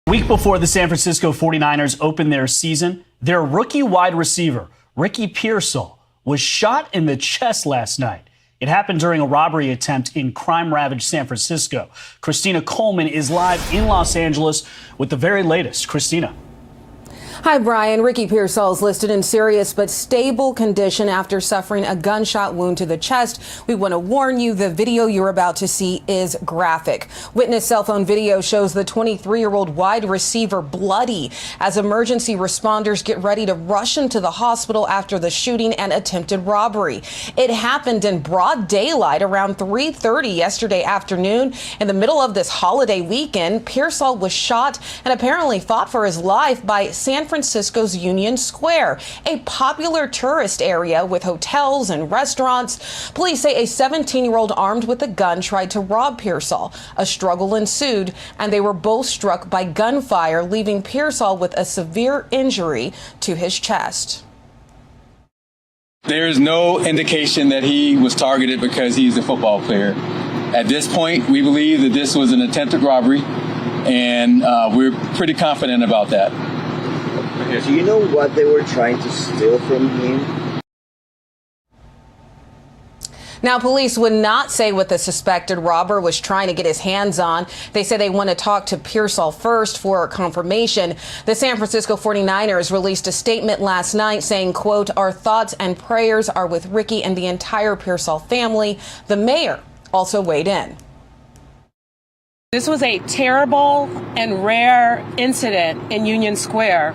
Week before the San Francisco 49ers opened their season, their rookie wide receiver, Ricky Pearsall, was shot in the chest last night. It happened during a robbery attempt in crime-ravaged San Francisco. Christina Coleman is live in Los Angeles with the very latest. Christina. Hi, Brian. Ricky Pearsall is listed in serious but stable condition after suffering a gunshot wound to the chest. We want to warn you, the video you're about to see is graphic. Witness cell phone video shows the 23-year-old wide receiver bloody as emergency responders get ready to rush him to the hospital after the shooting and attempted robbery. It happened in broad daylight around 3:30 yesterday afternoon. In the middle of this holiday weekend, Pearsall was shot and apparently fought for his life by San Francisco's Union Square, a popular tourist area with hotels and restaurants. Police say a 17-year-old armed with a gun tried to rob Pearsall. A struggle ensued, and they were both struck by gunfire, leaving Pearsall with a severe injury to his chest. There is no indication that he was targeted because he's a football player. At this point, we believe that this was an attempted robbery, and we're pretty confident about that. Do you know what they were trying to steal from him? Now, police would not say what the suspected robber was trying to get his hands on. They say they want to talk to Pearsall first for confirmation. The San Francisco 49ers released a statement last night saying, quote, "Our thoughts and prayers are with Ricky and the entire Pearsall family." The mayor also weighed in. This was a terrible and rare incident in Union Square,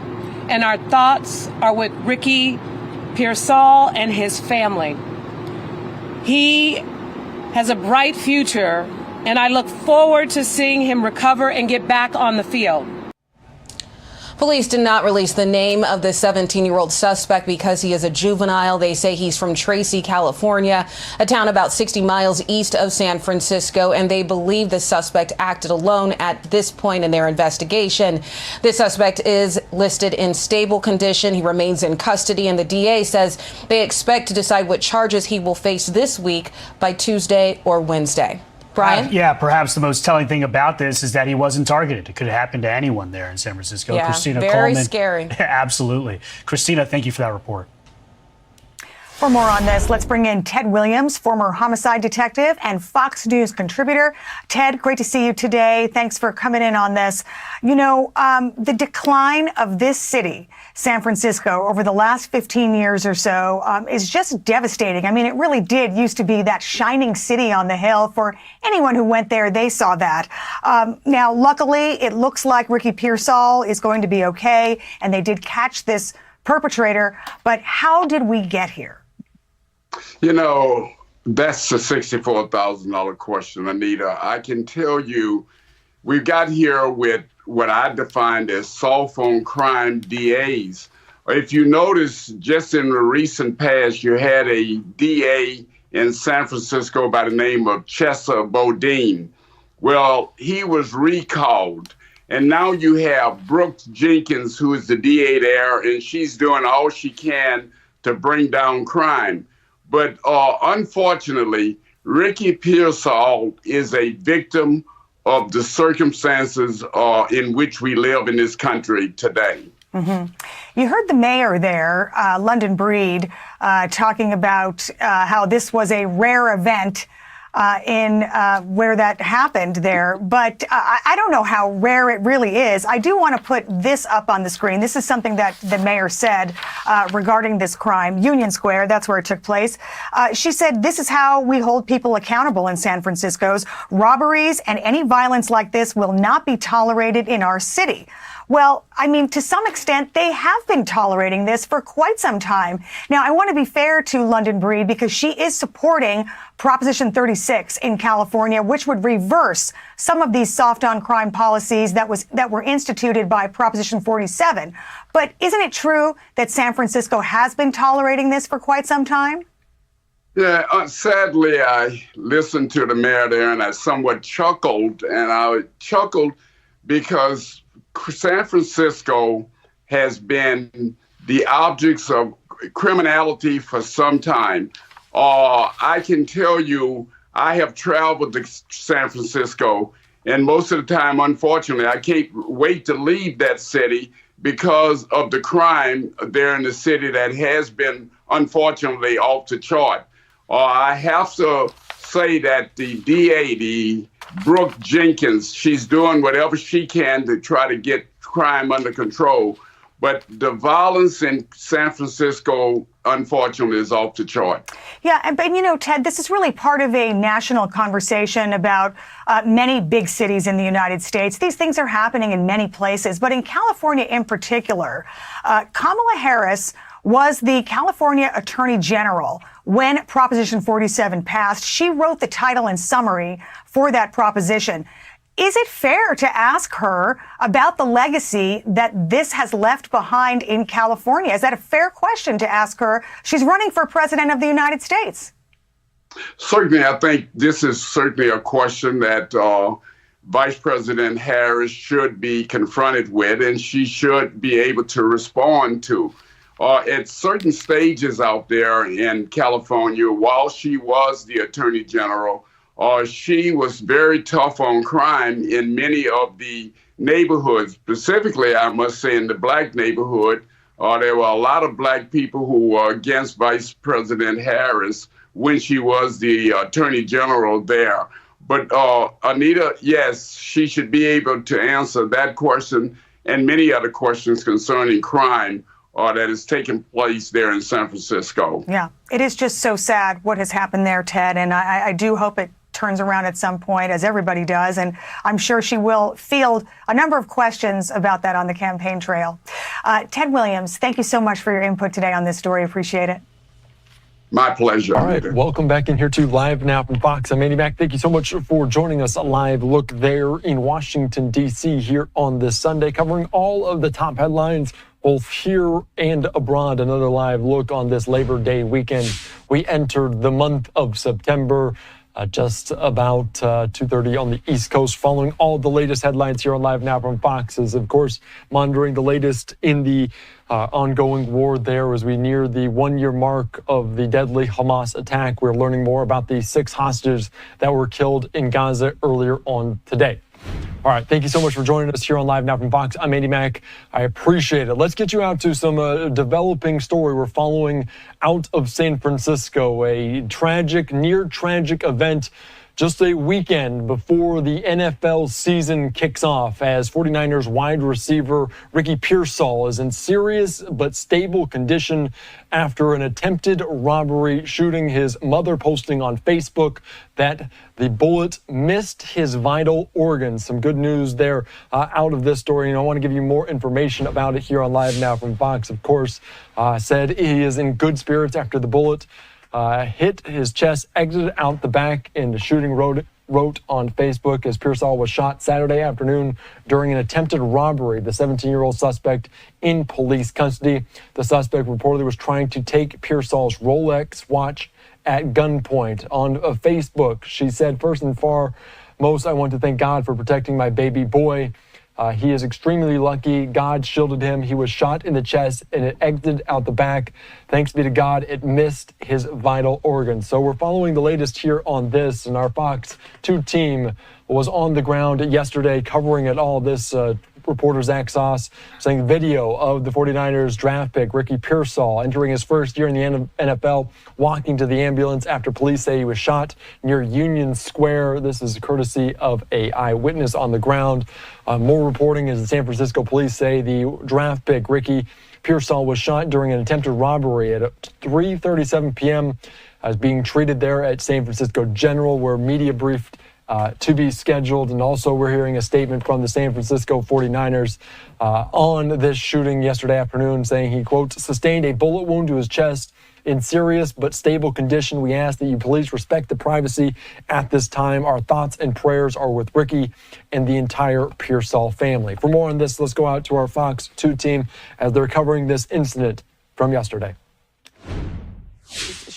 and our thoughts are with Ricky Pearsall and his family. He has a bright future, and I look forward to seeing him recover and get back on the field. Police did not release the name of the 17-year-old suspect because he is a juvenile. They say he's from Tracy, California, a town about 60 miles east of San Francisco, and they believe the suspect acted alone at this point in their investigation. The suspect is listed in stable condition. He remains in custody, and the DA says they expect to decide what charges he will face this week by Tuesday or Wednesday. Brian? Yeah, perhaps the most telling thing about this is that he wasn't targeted. It could have happened to anyone there in San Francisco. Yeah, Christina very Coleman. scary. Absolutely. Christina, thank you for that report. For more on this, let's bring in Ted Williams, former homicide detective and Fox News contributor. Ted, great to see you today. Thanks for coming in on this. You know, the decline of this city, San Francisco, over the last 15 years or so is just devastating. I mean, it really did used to be that shining city on the hill. For anyone who went there, they saw that. Now, luckily, it looks like Ricky Pearsall is going to be okay, and they did catch this perpetrator. But how did we get here? You know, that's a $64,000 question, Anita. I can tell you we got here with what I defined as cell phone crime DAs. If you notice, just in the recent past, you had a DA in San Francisco by the name of Chesa Bodine. Well, he was recalled. And now you have Brooks Jenkins, who is the DA there, and she's doing all she can to bring down crime. But unfortunately, Ricky Pearsall is a victim of the circumstances in which we live in this country today. Mm-hmm. You heard the mayor there, London Breed, talking about how this was a rare event in where that happened there. But I don't know how rare it really is. I do want to put this up on the screen. This is something that the mayor said regarding this crime. Union Square, that's where it took place. She said, "This is how we hold people accountable in San Francisco's. Robberies and any violence like this will not be tolerated in our city." Well, I mean, to some extent, they have been tolerating this for quite some time. Now, I want to be fair to London Breed because she is supporting Proposition 36 in California, which would reverse some of these soft on crime policies that were instituted by Proposition 47. But isn't it true that San Francisco has been tolerating this for quite some time? Yeah, sadly, I listened to the mayor there and I somewhat chuckled, and I chuckled because San Francisco has been the objects of criminality for some time. I can tell you, I have traveled to San Francisco, And most of the time, unfortunately, I can't wait to leave that city because of the crime there in the city that has been, unfortunately, off the chart. I have to say that the DA, the Brooke Jenkins, she's doing whatever she can to try to get crime under control. But the violence in San Francisco, unfortunately, is off the chart. Yeah, but you know, Ted, this is really part of a national conversation about many big cities in the United States. These things are happening in many places, but in California in particular, Kamala Harris was the California Attorney General when Proposition 47 passed. She wrote the title and summary for that proposition. Is it fair to ask her about the legacy that this has left behind in California? Is that a fair question to ask her? She's running for president of the United States. Certainly, I think this is certainly a question that Vice President Harris should be confronted with, and she should be able to respond to. At certain stages out there in California, while she was the Attorney General, she was very tough on crime in many of the neighborhoods. Specifically, I must say, in the black neighborhood, there were a lot of black people who were against Vice President Harris when she was the Attorney General there. But Anita, yes, she should be able to answer that question and many other questions concerning crime that is taking place there in San Francisco. Yeah, it is just so sad what has happened there, Ted, and I do hope it turns around at some point, as everybody does, and I'm sure she will field a number of questions about that on the campaign trail. Ted Williams, thank you so much for your input today on this story. Appreciate it. My pleasure. All right, welcome back in here to Live Now from Fox. I'm Andy Mack. Thank you so much for joining us. A live look there in Washington, D.C. here on this Sunday, covering all of the top headlines, both here and abroad. Another live look on this Labor Day weekend. We entered the month of September. Just about 2:30 on the East Coast, following all the latest headlines here on Live Now from Fox, is, of course, monitoring the latest in the ongoing war there as we near the one-year mark of the deadly Hamas attack. We're learning more about the 6 hostages that were killed in Gaza earlier on today. All right, thank you so much for joining us here on Live Now from Fox. I'm Andy Mack. I appreciate it. Let's get you out to some developing story we're following out of San Francisco. A tragic, near tragic event just a weekend before the NFL season kicks off, as 49ers wide receiver Ricky Pearsall is in serious but stable condition after an attempted robbery shooting. His mother posting on Facebook that the bullet missed his vital organs. Some good news there out of this story, and I want to give you more information about it here on Live Now from Fox. Of course, said he is in good spirits after the bullet hit his chest, exited out the back, and the shooting wrote on Facebook as Pearsall was shot Saturday afternoon during an attempted robbery. The 17-year-old suspect in police custody. The suspect reportedly was trying to take Pearsall's Rolex watch at gunpoint. On Facebook, she said, "First and foremost, I want to thank God for protecting my baby boy. He is extremely lucky. God shielded him. He was shot in the chest and it exited out the back. Thanks be to God, it missed his vital organs." So we're following the latest here on this, and our Fox 2 team was on the ground yesterday covering it all. This reporter Zach Sauce saying video of the 49ers draft pick Ricky Pearsall entering his first year in the NFL, walking to the ambulance after police say he was shot near Union Square. This is courtesy of a eyewitness on the ground. More reporting as the San Francisco police say the draft pick Ricky Pearsall was shot during an attempted robbery at 3:37 p.m. as being treated there at San Francisco General, where media briefed to be scheduled. And also we're hearing a statement from the San Francisco 49ers on this shooting yesterday afternoon, saying he, quote, sustained a bullet wound to his chest in serious but stable condition. We ask that you please respect the privacy at this time. Our thoughts and prayers are with Ricky and the entire Pearsall family. For more on this, let's go out to our Fox 2 team as they're covering this incident from yesterday.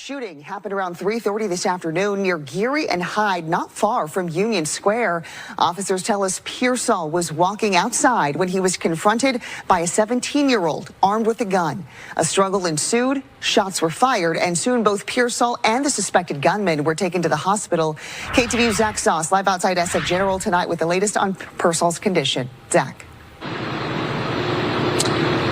shooting happened around 3:30 this afternoon near Geary and Hyde, not far from Union Square. Officers tell us Pearsall was walking outside when he was confronted by a 17-year-old armed with a gun. A struggle ensued, shots were fired, and soon both Pearsall and the suspected gunman were taken to the hospital. KTVU's Zach Sauce live outside SF General tonight with the latest on Pearsall's condition. Zach.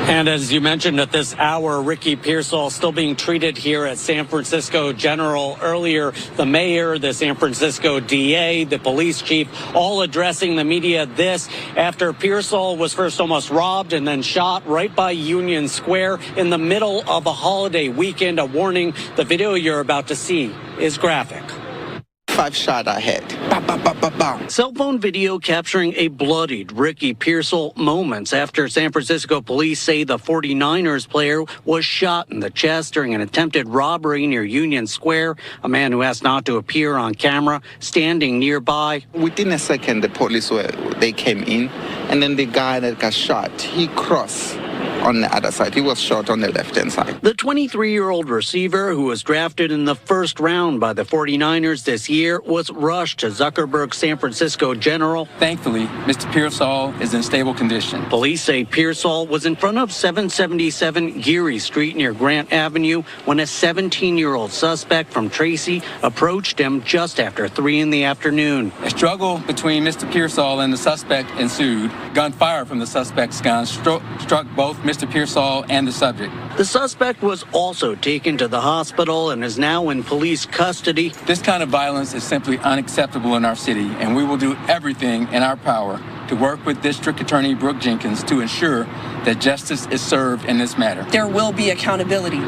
And as you mentioned at this hour, Ricky Pearsall still being treated here at San Francisco General. Earlier, the mayor, the San Francisco DA, the police chief, all addressing the media. This after Pearsall was first almost robbed and then shot right by Union Square in the middle of a holiday weekend. A warning, the video you're about to see is graphic. 5 shot ahead. Bam, bam, bam, bam, bam. Cell phone video capturing a bloodied Ricky Pearsall moments after San Francisco police say the 49ers player was shot in the chest during an attempted robbery near Union Square. A man who asked not to appear on camera standing nearby. Within a second, the police they came in, and then the guy that got shot, he crossed on the other side. He was shot on the left-hand side. The 23-year-old receiver who was drafted in the first round by the 49ers this year was rushed to Zuckerberg's San Francisco General. Thankfully, Mr. Pearsall is in stable condition. Police say Pearsall was in front of 777 Geary Street near Grant Avenue when a 17-year-old suspect from Tracy approached him just after 3 in the afternoon. A struggle between Mr. Pearsall and the suspect ensued. Gunfire from the suspect's gun struck both Mr. Pearsall and the subject. The suspect was also taken to the hospital and is now in police custody. This kind of violence is simply unacceptable in our city, and we will do everything in our power to work with District Attorney Brooke Jenkins to ensure that justice is served in this matter. There will be accountability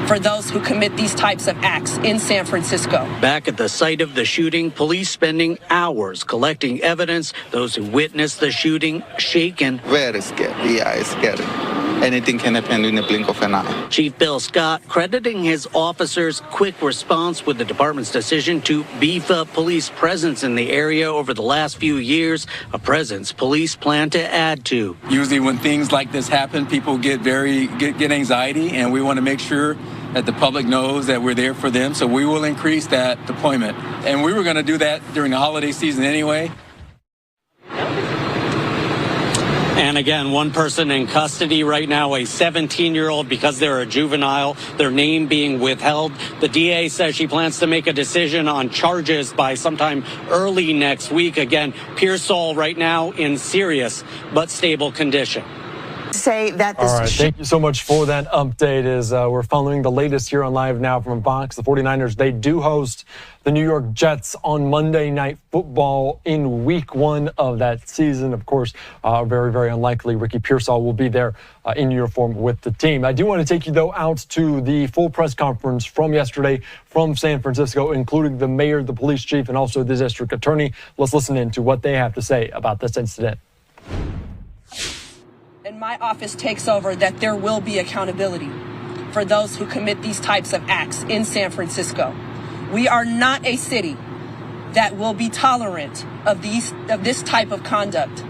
for those who commit these types of acts in San Francisco. Back at the site of the shooting, police spending hours collecting evidence. Those who witnessed the shooting shaken. Very scary. Yeah, it's scary. Anything can happen in the blink of an eye. Chief Bill Scott crediting his officers' quick response with the department's decision to beef up police presence in the area over the last few years, a presence police plan to add to. Usually when things like this happen, people get anxiety, and we want to make sure that the public knows that we're there for them. So we will increase that deployment. And we were going to do that during the holiday season anyway. And again, one person in custody right now, a 17-year-old, because they're a juvenile, their name being withheld. The DA says she plans to make a decision on charges by sometime early next week. Again, Pearsall right now in serious but stable condition. Say that this all right, thank you so much for that update. As we're following the latest here on Live Now from Fox, the 49ers, they do host the New York Jets on Monday Night Football in week 1 of that season. Of course, very, very unlikely Ricky Pearsall will be there in uniform with the team. I do want to take you, though, out to the full press conference from yesterday from San Francisco, including the mayor, the police chief, and also the district attorney. Let's listen in to what they have to say about this incident. And my office takes over, that there will be accountability for those who commit these types of acts in San Francisco. We are not a city that will be tolerant of this type of conduct.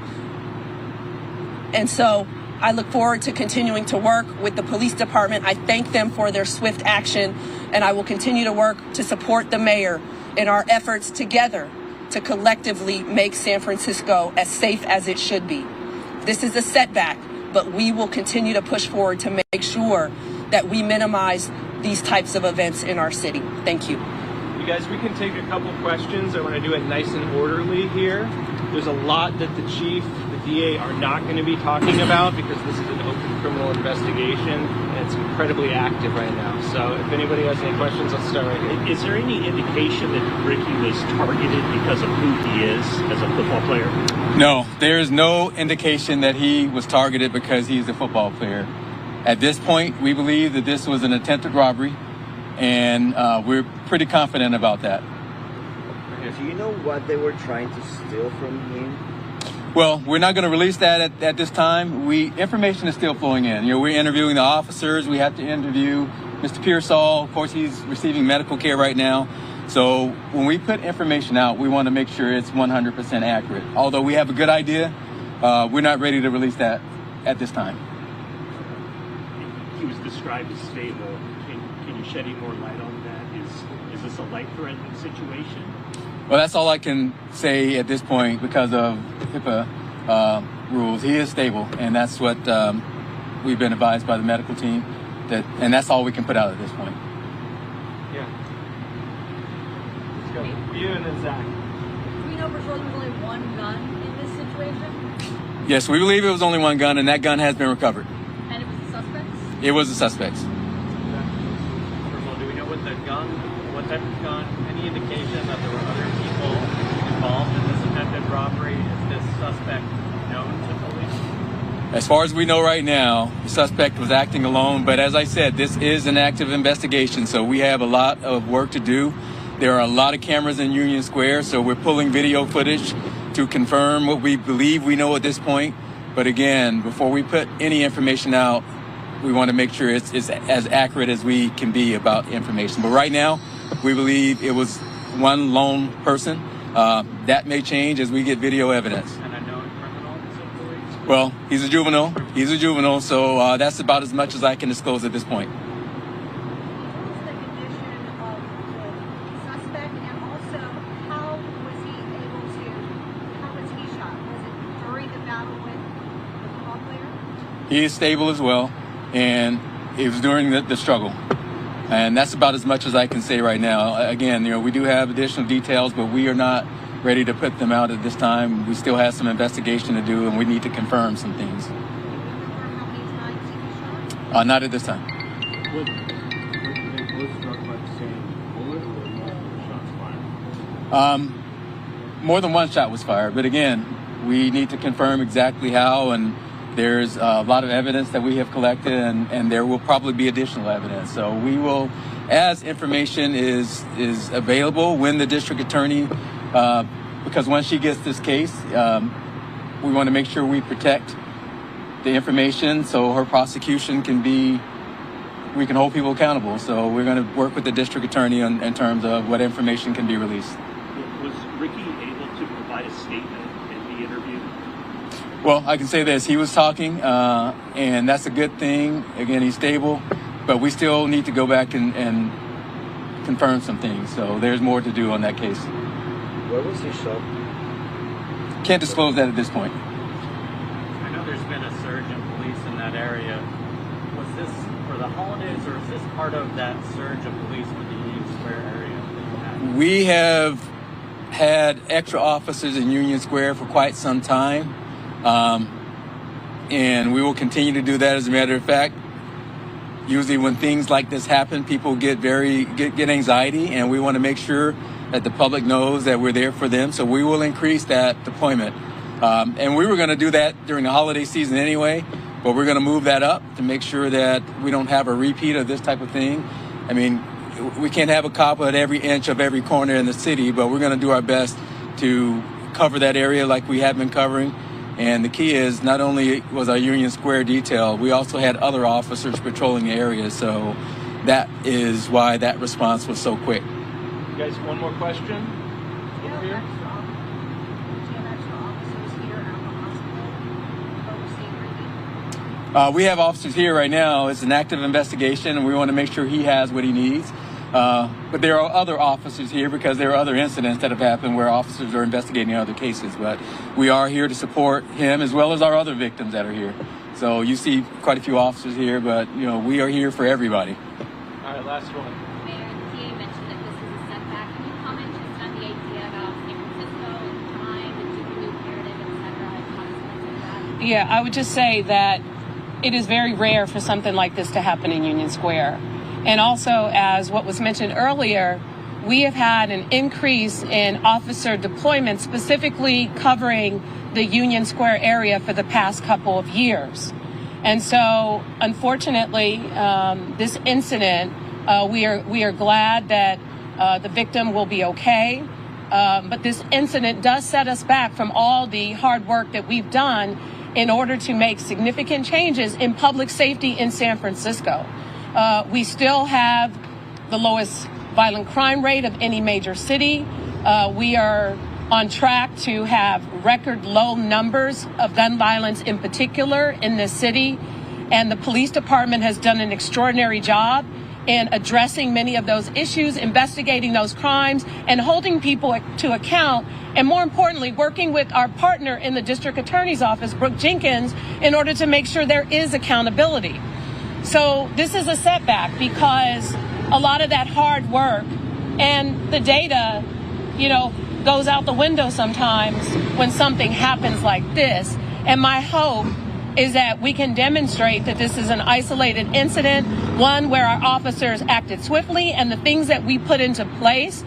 And so I look forward to continuing to work with the police department. I thank them for their swift action, and I will continue to work to support the mayor in our efforts together to collectively make San Francisco as safe as it should be. This is a setback, but we will continue to push forward to make sure that we minimize these types of events in our city. Thank you. You guys, we can take a couple questions. I want to do it nice and orderly here. There's a lot that the chief, the DA are not going to be talking about because this is an open criminal investigation and it's incredibly active right now. So if anybody has any questions, let's start right here. Is there any indication that Ricky was targeted because of who he is as a football player? No, there is no indication that he was targeted because he's a football player. At this point, we believe that this was an attempted robbery, and we're pretty confident about that. Do you know what they were trying to steal from him? Well, we're not going to release that at this time. Information is still flowing in. We're interviewing the officers. We have to interview Mr. Pearsall. Of course, he's receiving medical care right now. So when we put information out, we want to make sure it's 100% accurate. Although we have a good idea, we're not ready to release that at this time. He was described as stable. Can you shed any more light on that? Is this a life-threatening situation? Well, that's all I can say at this point because of HIPAA rules. He is stable, and that's what we've been advised by the medical team. And that's all we can put out at this point. Yeah. Let's go. You and then Zach. Do we know for sure there was only one gun in this situation? Yes, we believe it was only one gun, and that gun has been recovered. And it was the suspects? It was the suspects. First of all, do we know what type of gun? Any indication that there were other people involved in this attempted robbery? Is this suspect known to police? As far as we know right now, the suspect was acting alone. But as I said, this is an active investigation, so we have a lot of work to do. There are a lot of cameras in Union Square, so we're pulling video footage to confirm what we believe we know at this point. But again, before we put any information out, we want to make sure it's as accurate as we can be about information. But right now, we believe it was one lone person. That may change as we get video evidence. And a known criminal, simply? Well, he's a juvenile. He's a juvenile, so that's about as much as I can disclose at this point. What was the condition of the suspect, and also how was he shot? Was it during the battle with the football player? He is stable as well, and it was during the struggle. And that's about as much as I can say right now. Again, we do have additional details, but we are not ready to put them out at this time. We still have some investigation to do, and we need to confirm some things. Can you confirm how many times he was shot? Not at this time. Was struck by the same bullet or multiple shots fired? More than one shot was fired, but again, we need to confirm exactly how, and there's a lot of evidence that we have collected, and there will probably be additional evidence. So we will, as information is available, when the district attorney, because once she gets this case, we want to make sure we protect the information so her prosecution we can hold people accountable. So we're going to work with the district attorney in terms of what information can be released. Was Ricky able to provide a statement in the interview? Well, I can say this. He was talking, and that's a good thing. Again, he's stable, but we still need to go back and confirm some things. So there's more to do on that case. Where was he shot? Can't disclose that at this point. I know there's been a surge in police in that area. Was this for the holidays, or is this part of that surge of police with the Union Square area that you had? We have had extra officers in Union Square for quite some time. And we will continue to do that. As a matter of fact, usually when things like this happen, people get anxiety, and we want to make sure that the public knows that we're there for them. So we will increase that deployment. And we were going to do that during the holiday season anyway, but we're going to move that up to make sure that we don't have a repeat of this type of thing. I mean, we can't have a cop at every inch of every corner in the city, but we're going to do our best to cover that area like we have been covering. And the key is not only was our Union Square detail, we also had other officers patrolling the area. So that is why that response was so quick. You guys, one more question? Over here. We have officers here right now. It's an active investigation, and we want to make sure he has what he needs. But there are other officers here because there are other incidents that have happened where officers are investigating other cases. But we are here to support him as well as our other victims that are here. So you see quite a few officers here, but we are here for everybody. All right, last one. Mayor, the DA mentioned that this is a setback. Can you comment just on the idea about San Francisco and crime and juvenile narrative, et cetera, and consequences of that? Yeah, I would just say that it is very rare for something like this to happen in Union Square. And also, as what was mentioned earlier, we have had an increase in officer deployment, specifically covering the Union Square area for the past couple of years. And so, unfortunately, this incident, we are glad that the victim will be okay. But this incident does set us back from all the hard work that we've done in order to make significant changes in public safety in San Francisco. We still have the lowest violent crime rate of any major city. We are on track to have record low numbers of gun violence in particular in this city. And the police department has done an extraordinary job in addressing many of those issues, investigating those crimes, and holding people to account, and more importantly, working with our partner in the district attorney's office, Brooke Jenkins, in order to make sure there is accountability. So this is a setback because a lot of that hard work and the data, goes out the window sometimes when something happens like this. And my hope is that we can demonstrate that this is an isolated incident, one where our officers acted swiftly, and the things that we put into place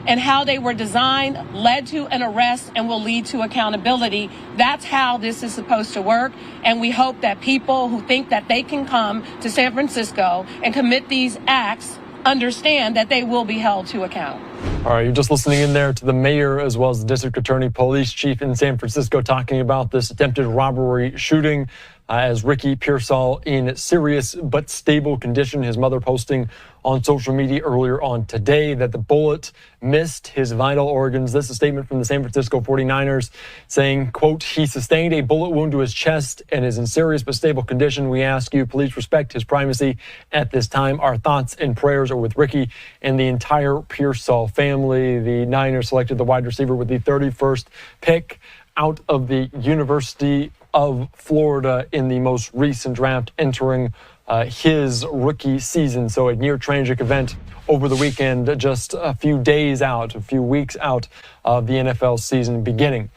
and how they were designed led to an arrest and will lead to accountability. That's how this is supposed to work. And we hope that people who think that they can come to San Francisco and commit these acts understand that they will be held to account. All right, you're just listening in there to the mayor as well as the district attorney, police chief in San Francisco talking about this attempted robbery shooting as Ricky Pearsall in serious but stable condition. His mother posting on social media earlier on today that the bullet missed his vital organs. This is a statement from the San Francisco 49ers saying, quote, he sustained a bullet wound to his chest and is in serious but stable condition. We ask you, please respect his privacy at this time. Our thoughts and prayers are with Ricky and the entire Pearsall family. The Niners selected the wide receiver with the 31st pick out of the University of Florida in the most recent draft, entering his rookie season. So a near tragic event over the weekend, just a few days out, a few weeks out of the NFL season beginning.